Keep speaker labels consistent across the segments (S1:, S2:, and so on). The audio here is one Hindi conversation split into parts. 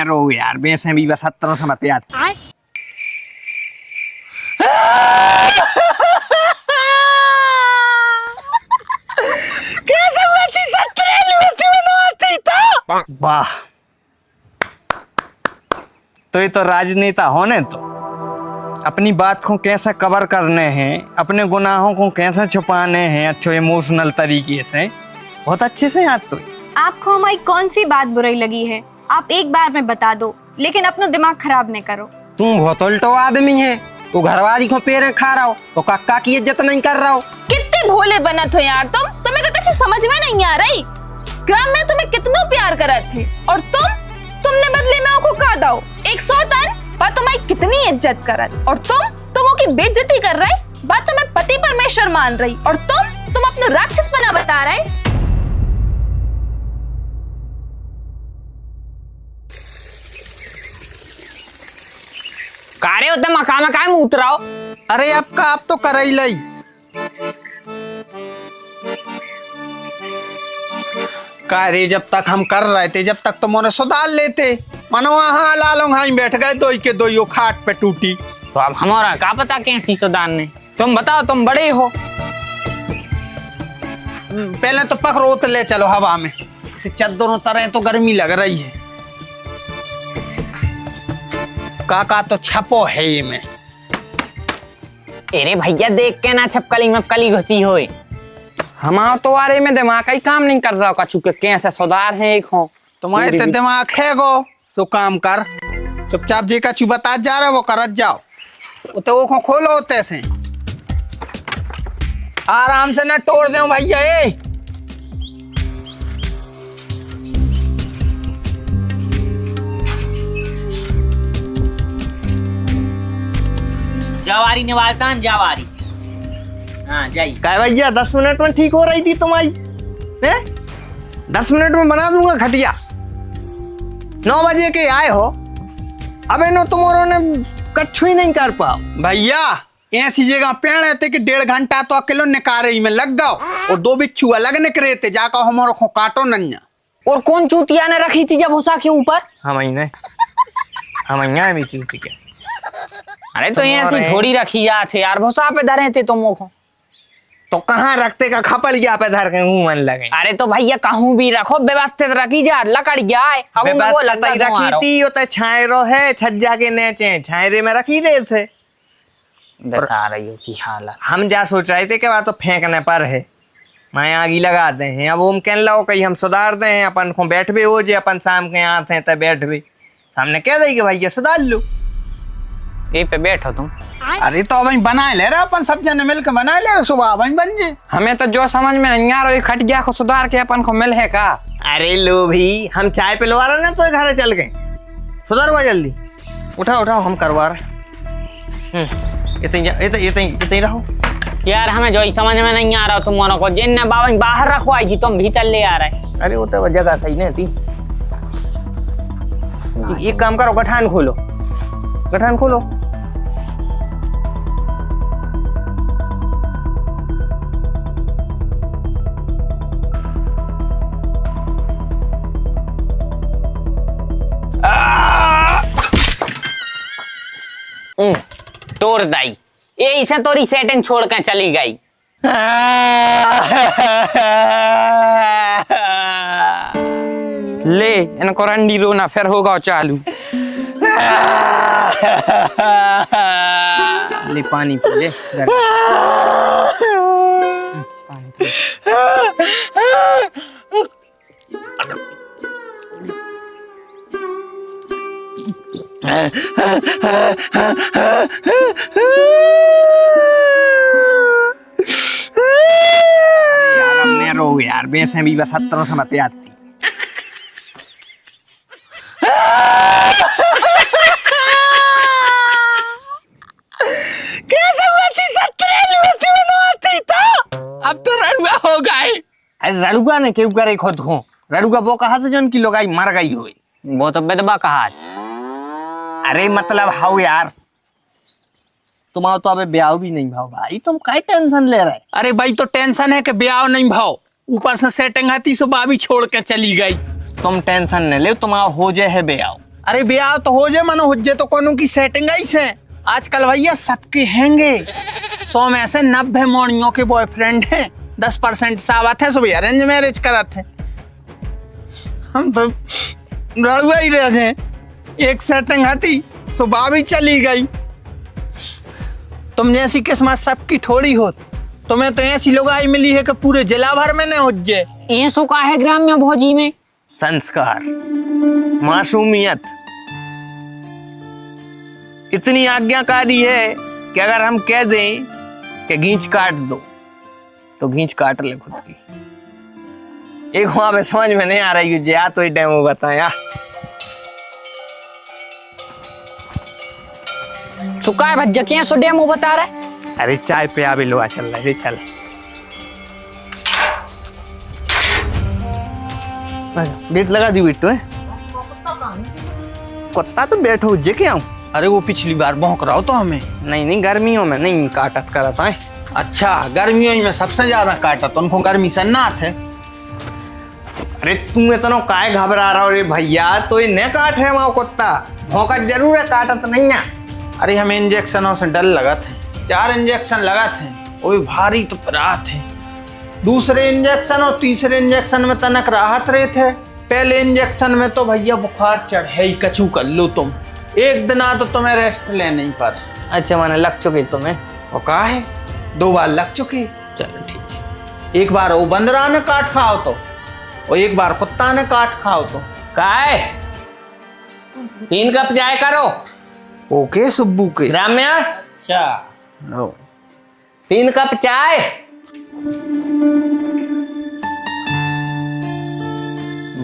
S1: रो यार, भैंसे भी बस 17 से मत याद। कैसे बाती 17 वाह, तो ये तो राजनेता होने तो अपनी बात को कैसे कवर करने हैं, अपने गुनाहों को कैसे छुपाने हैं अच्छे इमोशनल तरीके से, बहुत अच्छे से याद। तो
S2: आपको हमारी कौन सी बात बुरी लगी है, आप एक बार में बता दो, लेकिन अपना दिमाग खराब नहीं करो।
S3: तुम बहुत उल्टो आदमी है, वो घरवाली को पैर खा रहा हो, वो काका की इज्जत नहीं कर रहा हो।
S4: कितने भोले बनत हो यार तुम्हें कुछ समझ में नहीं आ रही। ग्राम में तुम्हें कितना प्यार करत थे और तुमने बदले में ओको का दो 100 टन पर तुम्हारी कितनी इज्जत करत, और तुम की बेइज्जती कर रहे, बात तुम्हें पति परमेश्वर मान रही, और तुम अपने राक्षस बना बता रहे।
S5: कारे होते मकान में काय में उतराओ।
S3: अरे अब का आप तो कर ही लई। कार्य जब तक हम कर रहे थे, जब तक तो मोने सुधार लेते, मानो वहाँ लालों हाई बैठ गए, दोई के दोई खाट पे टूटी।
S5: तो अब हमारा क्या पता कैसी सुधार ने, तुम बताओ, तुम बड़े हो।
S3: पहले तो पकड़ोत ले चलो हवा में, चद्दरों तरह तो गर्मी लग रही है। काका तो छपो है ये में।
S5: अरे भैया देख के ना छपकली में कली घुसी होए। हमारा तो आरे में दिमाग ही काम नहीं कर रहा कछु के कैसे सुधार है एक हो।
S3: तुम्हारे तो दिमाग है गो, सो काम कर, चुपचाप जे का चू बता जा रहा वो करत जाओ। तो वो खोलो होते से आराम से ना तोड़ दे भैया। ए
S5: जवारी निवालता जवारी। हाँ जाइए।
S1: क्या भैया 10 मिनट में ठीक हो रही थी तुम्हारी, 10 मिनट में बना दूंगा खटिया। 9 बजे के आए हो, अबे नो तुम्हारों ने कच्छु ही नहीं कर पाओ।
S3: भैया ऐसी जगह पेड़ रहते कि 1.5 घंटा तो अकेले निकारे में लग गओ, और 2 बिच्छू अलग निकले थे, जाकर हमारो को काटो नन्या।
S5: और कौन चूतिया ने रखी थी जब भूसा के ऊपर?
S1: हम भी चूती के।
S5: अरे तो ऐसी थोड़ी रखी या थे यार, भूसा पे धरे थे तुम को।
S1: तो कहाँ रखते का खपल गया पे धर के मुंह मन लगे।
S5: अरे तो भैया कहूँ भी रखो, व्यवस्थित रखी जा, लकड़ जाए वो लगता
S1: रखी थी, वो तो छायरो है छज्जा के नीचे छायरे में रखी दे थे।
S5: बता रही हो की हालत।
S1: हम जा सोच रहे थे कि बात तो फेंकने पर है, मैं आगी लगाते हैं। अब हम कहने लो कहीं हम सुधारते हैं, अपन को बैठ भी हो जे, अपन शाम के आते हैं तब बैठ भी सामने कह देगी भैया सुधार लो,
S5: ये पे बैठो तुम।
S3: अरे तो अब बना ले रहा, अपन सब जने मिलकर बना ले, सुबह अब बन जे।
S5: हमें तो जो समझ में नहीं आ रहा खटिया को सुधार के अपन को मिल है का।
S1: अरे लो भी, हम चाय पिलवा रहे ना तो घर चल गए, सुधरवा जल्दी, उठाओ हम करवा रहे। इतनी रहो
S5: यार, हमें जो समझ में नहीं आ रहा तुम को, जिन बाबा बाहर रखवाई जी, तुम भीतर ले आ रहे।
S1: अरे वो तो जगह सही नहीं थी। एक काम करो, गठान खोलो।
S5: तोड़ दाई, ये से तोरी सेटिंग छोड़ के चली गई। ले इनको रंडी रोना फिर होगा चालू।
S1: ले पानी पी ले। यार भैंसे भी बस 17 से मत आती। कैसे बाती 17 बनाती था, अब तो रड़ुआ हो गए। अरे रड़ुआ ने क्यों करे खुद को, रड़ुआ वो कहा था जन की लोगाई मर गई हुई,
S5: वो तो बेदबा कहा।
S1: अरे मतलब हाउ यार, तुम्हारा तो अबे ब्याह भी नहीं भाव भाई, तुम काय टेंशन ले रहे।
S3: अरे भाई तो टेंशन है कि ब्याह नहीं भाव, ऊपर से सेटिंग आती सो भाभी छोड़ के चली गई।
S1: तुम टेंशन न ले, तुम्हारा हो जाए है ब्याह।
S3: अरे ब्याह तो हो जाए मनो हुज्जे तो कोनो की सेटिंग ऐसे आजकल भैया सबके हैंगे 100 में से 90 मोड़ियों के बॉयफ्रेंड हैं 10% सावत है सब अरेंज मैरिज करत है। हम तो रड़ुआ ही रहे थे एक सेटिंग हती सुबह भी चली गई। तुम जैसी किस्मत सबकी थोड़ी हो तुम्हें तो ऐसी लोग आई मिली है कि पूरे जिला भर में न हुज्जे।
S5: ऐसो का है ग्राम्य भोजी में
S1: संस्कार मासूमियत इतनी आज्ञाकारी है कि अगर हम कह दें कि गींच काट दो तो गींच काट ले खुद की। एक वहां पे समझ में नहीं आ रही है या तो ये डेमो बताया
S5: तो का भज्जा के सो डेमो बता रहा है।
S1: अरे चाय पे आवे लोहा चल रहा है चल गेट लगा दी बिट्टू है कुत्ता तो बैठो जे के आऊं।
S3: अरे वो पिछली बार भौंक रहा हो तो हमें।
S1: नहीं गर्मियों में नहीं काटत करता है।
S3: अच्छा गर्मियों में सबसे ज्यादा काटत उनको गर्मी से ना थे।
S1: अरे तुम इतना काहे घबरा रहा हो रे भैया तो ये न काट है वहां कुत्ता भौंका जरूर है काटत नहीं है।
S3: अरे हमें इंजेक्शनों से डर लगा थे 4 इंजेक्शन लगा थे वो भी भारी तो राहत है। दूसरे इंजेक्शन और तीसरे इंजेक्शन में तनक राहत रहे थे। पहले इंजेक्शन में तो भैया बुखार चढ़े ही कछू कर लो तुम एक दिन आ तो तुम्हें रेस्ट लेने ही पर।
S1: अच्छा मैंने लग चुकी तुम्हें
S3: वो कहा है 2 बार लग चुकी।
S1: चलो ठीक है।
S3: एक बार वो बंदरा ने काट खाओ तो और एक बार कुत्ता ने काट खाओ तो
S1: काय 3 कप चाय करो।
S3: ओके सुब्बू के
S1: राम्या
S5: अच्छा
S1: 3 कप चाय।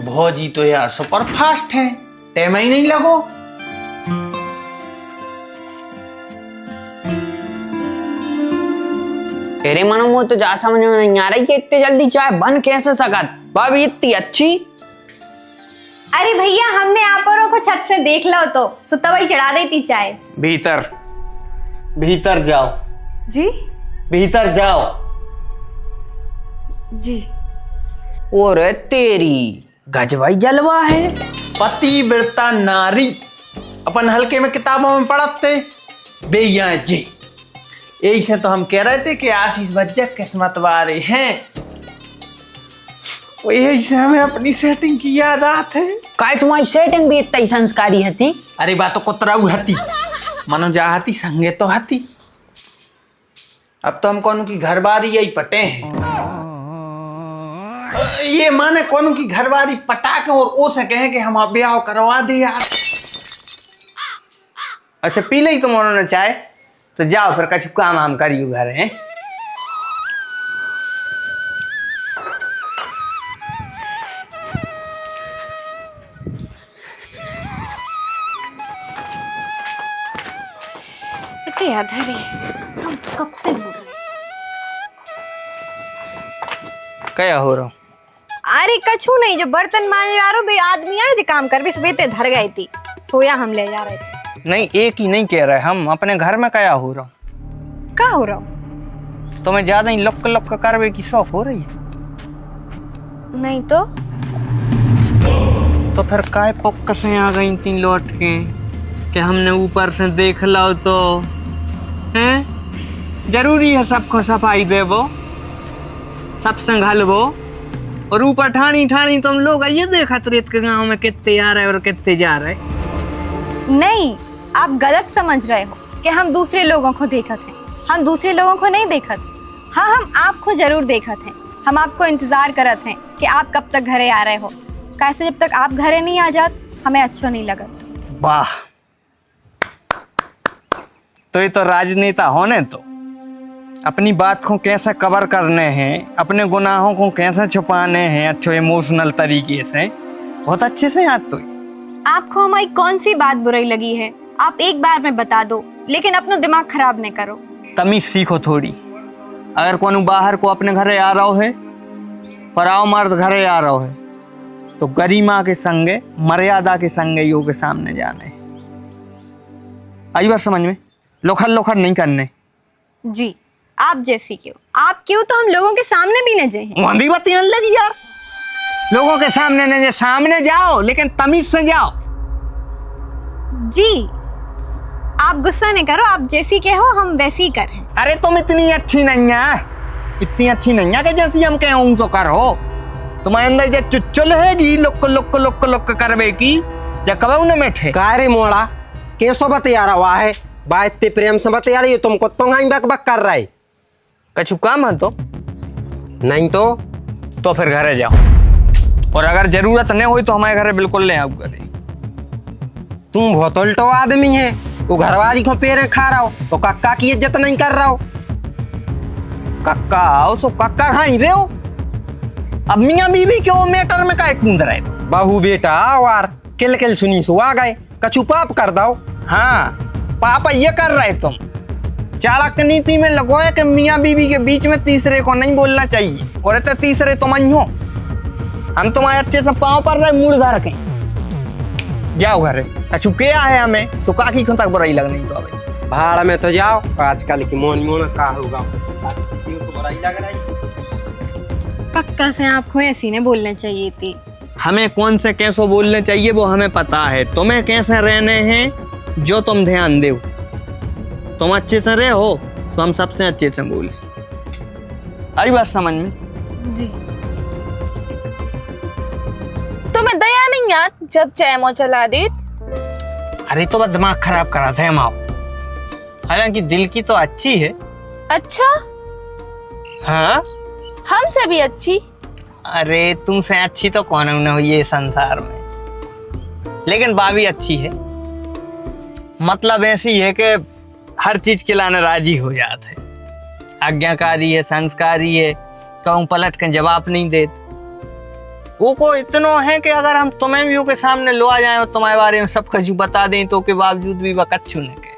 S3: भौजी तो यार सुपर फास्ट है टाइम ही नहीं लगो।
S5: तेरे मनो में तो जा समझ में नहीं आ रही कि इतनी जल्दी चाय बन कैसे सकत भाभी इतनी अच्छी।
S2: अरे भैया हमने आप औरों को छत से देख लो तो सुता भाई चढ़ा देती चाय।
S1: भीतर जाओ
S2: जी
S1: भीतर जाओ
S2: जी।
S5: और तेरी गजबाई जलवा है।
S3: पति बिरता नारी अपन हल्के में किताबों में पढ़ते बेया जी। यही से तो हम कह रहे थे कि आशीष बच्चा किस्मत वाले हैं। यही से हमें अपनी सेटिंग की याद आती है।
S5: काय तुम्हारी सेटिंग भी इतनी संस्कारी हती।
S3: अरे बात तो कुतराऊ हती मनो जा हती संगे तो हती। अब तो हम कौन की घरबारी यही पटे हैं। ये माने कौन की घरबारी पटा के और ओ से कहे कि हम आप ब्याह करवा दे यार।
S1: अच्छा पी ली तुम उन्होंने चाय तो जाओ फिर कछु काम आम करियो घर है।
S2: इतने याद है भी हम कब से बोल रहे हैं।
S1: क्या हो रहा
S2: अरे कछु नहीं जो बर्तन मांजने वालों भी आदमी आए थे काम कर भी सुबह धर गई थी सोया हम ले जा रहे थे।
S1: नहीं एक ही नहीं कह रहे हम अपने घर में क्या हो रहा
S2: क्या हो रहा हूँ
S1: तुम्हें ज्यादा ही लुक लुक करवे की शौक हो रही है।
S2: नहीं तो
S1: फिर काय पक्क से आ गई थी लौट के कि हमने ऊपर से देख लो तो हैं जरूरी है सबको सफाई दे वो सब संभाल वो और ऊपर ठानी ठानी तुम लोग ये देखत रेत के गांव में कितने आ रहे और कितने जा रहे।
S2: नहीं आप गलत समझ रहे हो कि हम दूसरे लोगों को देखत हैं। हम दूसरे लोगों को नहीं देखत। हाँ हम आपको जरूर देखत हैं। हम आपको इंतजार करत हैं कि आप कब तक घरे आ रहे हो। कैसे जब तक आप घरे नहीं आ जात हमें अच्छा नहीं लगत।
S1: वाह तो ये तो राजनेता होने तो अपनी बात को कैसे कवर करने हैं अपने गुनाहों को कैसे छुपाने हैं अच्छे इमोशनल तरीके से बहुत अच्छे से याद तो।
S2: आपको हमारी कौन सी बात बुरी लगी है आप एक बार में बता दो लेकिन अपना दिमाग खराब नहीं करो।
S1: तमीज सीखो थोड़ी। अगर कोनो बाहर को अपने घरे आ रहा है पराव मर्द घरे आ रहा है तो गरिमा के संगे मर्यादा के संगे यो के सामने जाने। आई बात समझ में लोखर लोखर नहीं करने।
S2: जी आप जैसी क्यों आप क्यों तो हम लोगों के सामने भी न जाए।
S1: वही बतियां लगी यार लोगों के सामने नहीं सामने जाओ लेकिन तमीज से जाओ।
S2: जी, आप गुस्सा नहीं करो, आप जैसी कहो हम वैसी ही करें।
S1: अरे तुम इतनी अच्छी नहीं है, इतनी अच्छी नहीं है कि जैसी हम कहें तो करो। तुम्हारे अंदर जो चुचुल है जी लुक लुक लुक लुक करवे की, जब कब उन्हें बैठे
S6: का रे मोड़ा कैसो बतिया रहा है? बा इतने प्रेम से बतिया रही हो, तुमको तो ही बक बक कर रहा है।
S1: कछु काम है तो
S6: नहीं तो
S1: फिर घरे जाओ, और अगर जरूरत नहीं हुई तो हमारे घरे बिल्कुल ले आओ घरे।
S6: तुम बहुत उल्टो आदमी है। वो घरवाली को पेरे खा रहा हो तो कक्का की इज्जत नहीं कर रहा हो।
S1: कक्का आओ सो कक्का खाई रहे हो। अब मियाँ बीवी के वो मैटर में काय कूद रहे हो?
S6: बहू बेटा और किल किल सुनी सो आ गए, कछु पाप कर दो।
S1: हाँ, पापा ये कर रहे तुम। चाणक्य नीति में लगो है कि मियाँ बीवी के बीच में तीसरे को नहीं बोलना चाहिए, और इतने तीसरे तुम ही हो। हम तुम्हारे अच्छे से पाँव पर रहे मूड धर के जाओ घरे। कछु क्या है हमें सुखा की तक बुराई लगनी तो अभी
S6: भाड़ में तो जाओ। आजकल की मोनी मोना का होगा, बुराई लग रही।
S2: कक्का से आपको ऐसी ने बोलना चाहिए थी।
S1: हमें कौन से कैसे बोलने चाहिए वो हमें पता है। तुम्हें कैसे रहने हैं जो तुम ध्यान दो। तुम अच्छे से रहे हो तो हम सबसे अच्छे से बोले। आई बात समझ में?
S2: जी।
S4: तुम्हें दया नहीं याद जब चैमो चला दी?
S1: अरे तो बस दिमाग खराब करा था माओ। हालांकि दिल की तो अच्छी है।
S4: अच्छा,
S1: हाँ,
S4: हमसे भी अच्छी।
S1: अरे तुमसे अच्छी तो कौन न हुई ये संसार में, लेकिन भाभी अच्छी है। मतलब ऐसी है कि हर चीज के लाने राजी हो जाते। आज्ञाकारी है, संस्कारी है, कहूँ पलट के जवाब नहीं देते। वो को इतना है कि अगर हम तुम्हें भी के सामने लो आ जाए और तुम्हारे बारे में सब कुछ बता दें तो के बावजूद भी वह कच्छू न के।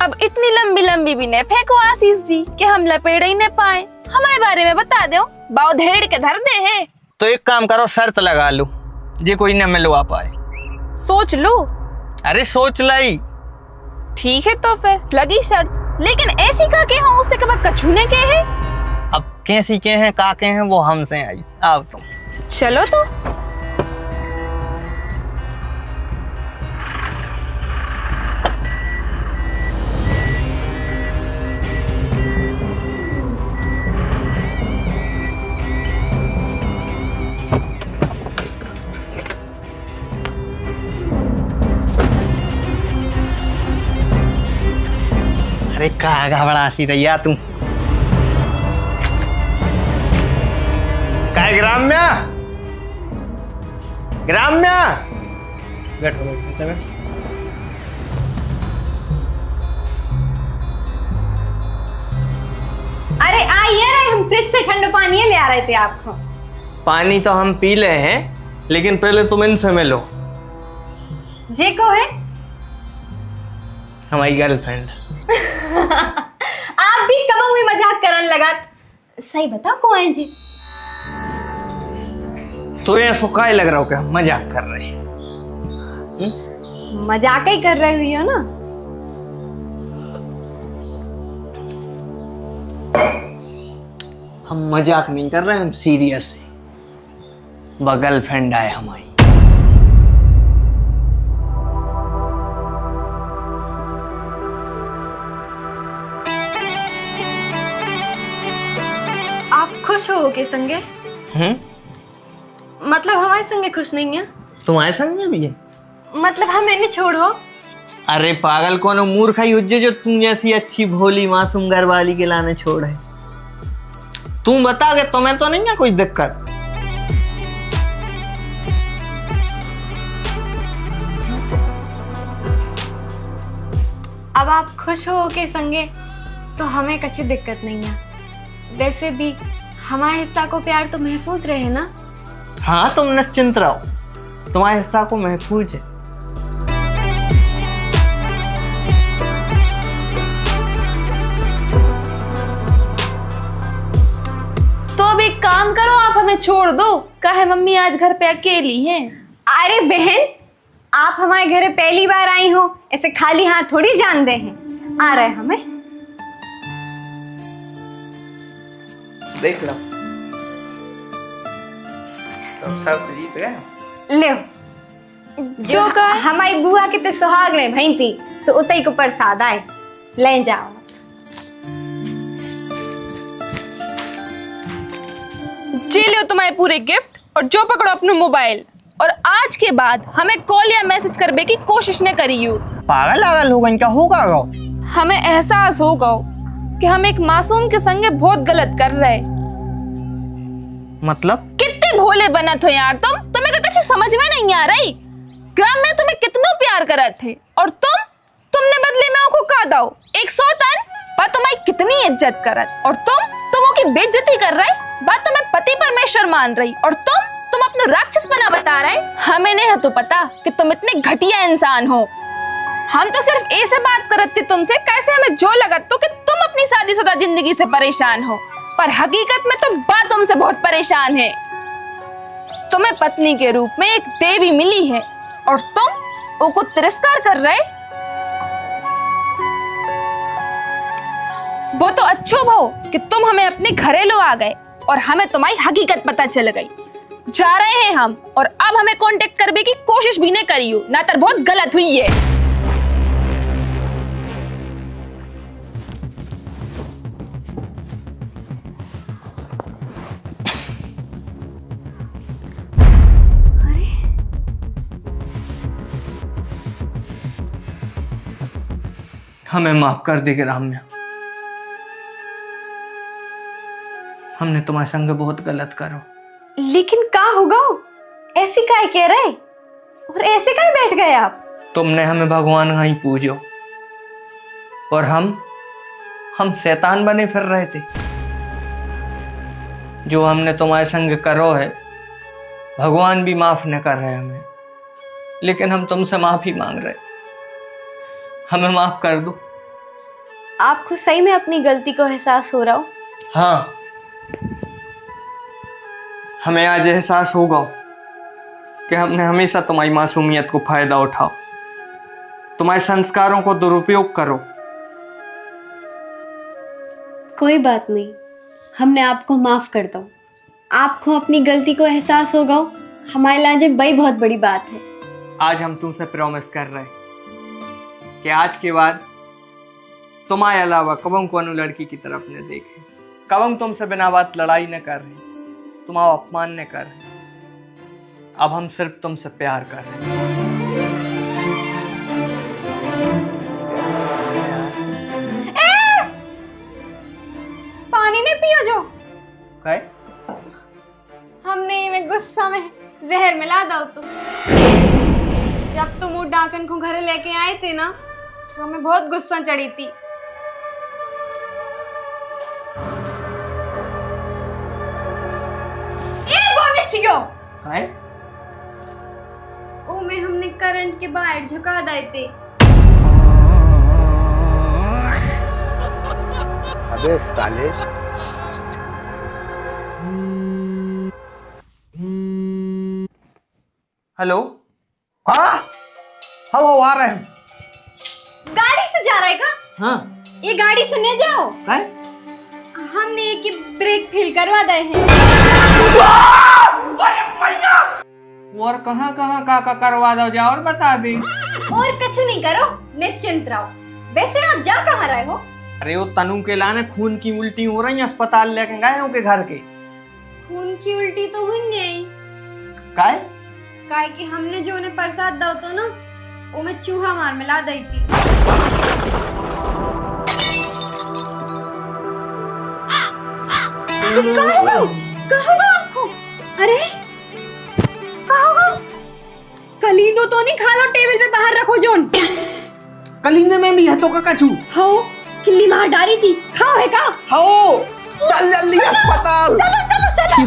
S4: अब इतनी लंबी लंबी भी न फेंको आशीष जी कि हम लपेड़ ही न पाए। हमारे बारे में बता दो, बाव धेड़ के धर दे है।
S1: तो एक काम करो, शर्त लगा लो जे कोई न मिलवा पाए।
S4: सोच लो।
S1: अरे सोच लाई।
S4: ठीक है तो फिर लगी शर्त, लेकिन ऐसी का के हो उससे कब कछू ने के है।
S1: अब कैसी के हैं का के हैं वो हमसे आई। अब तुम
S4: चलो तो।
S1: अरे कहा घबरा सी रैया तू? काय ग्राम्य ग्राम्य बैठो बैठो बैठो।
S2: अरे आइए रहे, हम फ्रिज से ठंडा पानी ले आ रहे थे आपको।
S1: पानी तो हम पी ले हैं, लेकिन पहले तुम इनसे मिलो।
S2: जे को है
S1: हमारी गर्लफ्रेंड।
S2: आप भी कब हुई मजाक करने लगा। सही बताओ को है जी?
S1: तो ये सुखाई लग रहा हो क्या मजाक कर रहे हैं?
S2: मजाक ही कर रहे हुई हो ना।
S1: हम मजाक नहीं कर रहे, हम सीरियस हैं। वह गर्लफ्रेंड आए हमारी।
S2: आप खुश हो के संगे? मतलब हमारे संगे खुश नहीं है?
S1: तुम्हारे संग भी है?
S2: मतलब हम इन्हें छोड़ो।
S1: अरे पागल कौन मूर्ख ही हुज्जे जो तुम जैसी अच्छी भोली मासूम घर वाली के लाने छोड़ है। तुम बता के तुम्हें तो नहीं है कोई दिक्कत?
S2: अब आप खुश हो के संगे तो हमें कच्ची दिक्कत नहीं है। वैसे भी हमारे हिस्सा को प्यार तो महफूज रहे ना।
S1: हाँ तुम निश्चिंत रहो, तुम्हारे हिस्सा को महफूज है।
S4: तो अब एक काम करो, आप हमें छोड़ दो। काहे मम्मी आज घर पे अकेली हैं।
S2: अरे बहन, आप हमारे घर पहली बार आई हो, ऐसे खाली हाथ थोड़ी जान दे हैं। आ रहे हमें
S1: देख लो, तुम सब जीत गए।
S2: ले
S4: जो का
S2: हमारी बुआ के तो सुहाग ले भई थी तो उतई को प्रसाद आए ले जाओ।
S4: जी लो तुम्हारे पूरे गिफ्ट और जो पकड़ो अपना मोबाइल, और आज के बाद हमें कॉल या मैसेज करने की कोशिश न करियो।
S3: पागल आगल हो गई क्या होगा गो?
S4: हमें एहसास होगा कि हम एक मासूम के संगे बहुत गलत कर रहे।
S1: मतलब
S4: कितने भोले बना थो यार तुम्हें तो कुछ समझ में नहीं आ रही। ग्राम में तुम्हें कितना प्यार करत थे और तुमने बदले में ओको का दो 100 टन पर तुम्हारी कितनी इज्जत करत, और तुम की बेइज्जती कर रहे। बात तुम्हें पति परमेश्वर मान रही और तुम अपना राक्षस बना बता रहे। हमें नहीं है तो पता कि तुम इतने घटिया इंसान हो। हम तो सिर्फ ऐसे बात करत थे तुमसे कैसे हमें जो लगा तो कि तुम अपनी शादीशुदा जिंदगी से परेशान हो, पर हकीकत में तो बात तुमसे बहुत परेशान है। तुम्हें पत्नी के रूप में एक देवी मिली है और तुम उनको तिरस्कार कर रहे। वो तो अच्छो भो कि तुम हमें अपने घरेलू आ गए और हमें तुम्हारी हकीकत पता चल गई। जा रहे हैं हम और अब हमें कांटेक्ट करने की कोशिश भी नहीं करियो, ना तो बहुत गलत हुई है।
S1: हमें माफ कर दी राम्या, हमने तुम्हारे संग बहुत गलत करो।
S2: लेकिन का होगा ऐसी काय कह रहे और ऐसे काय बैठ गए आप?
S1: तुमने हमें भगवान ही पूजो और हम शैतान बने फिर रहे थे। जो हमने तुम्हारे संग करो है भगवान भी माफ न कर रहे हमें, लेकिन हम तुमसे माफी मांग रहे, हमें माफ कर दो।
S2: आपको सही में अपनी गलती को एहसास हो रहा हो?
S1: हाँ, हमें आज एहसास होगा कि हमने हमेशा तुम्हारी मासूमियत को फायदा उठाओ, तुम्हारे संस्कारों को दुरुपयोग करो।
S2: कोई बात नहीं, हमने आपको माफ कर दो। आपको अपनी गलती को एहसास होगा हमारे लिए बड़ी बहुत बड़ी बात है।
S1: आज हम तुमसे प्रॉमिस कर रहे कि आज के बाद तुम्हारे अलावा कबम को अनु लड़की की तरफ न देखे, कबम तुमसे बिना बात लड़ाई न कर रहे, तुम्हारा अपमान न कर रहे। अब हम सिर्फ तुमसे प्यार कर रहे हैं।
S2: पानी नहीं पियो जो
S1: काय?
S2: हमने में गुस्सा में जहर मिला दो तुम। जब तुम वो डाकन को घर लेके आए थे ना तो हमें बहुत गुस्सा चढ़ी थी।
S1: काय?
S2: वो में हमने करंट के बाहर झुका दिए थे।
S7: अबे साले,
S1: हेलो, कहाँ? हाँ आ रहे हैं।
S2: गाड़ी से जा रहा है का?
S1: हाँ।
S2: ये गाड़ी से नहीं जाओ।
S1: काय?
S2: हमने एक ब्रेक फेल करवा दिए हैं।
S1: और कहाँ का करवा दो, जा और बता दी।
S2: और कुछ नहीं करो, निश्चिंत रहो। वैसे आप जा कहाँ रहे हो?
S1: अरे वो तनु के लाने खून की उल्टी हो रही, अस्पताल लेके गए हो के घर के।
S2: खून की उल्टी तो हुई नहीं।
S1: काय?
S2: काहे कि हमने जो उन्हें प्रसाद दो तो ना वो में चूहा मार मिला दी थी। कहोगा आपको? अरे कहोगा? कलींदो तो नहीं, खा लो, टेबल पे बाहर रखो जोन।
S1: कलींदे में भी है तो का कछु?
S2: हो किल्ली मार डाली थी, खाओ है का?
S1: हो चल जल्दी अस्पताल।
S2: चलो चलो चलो।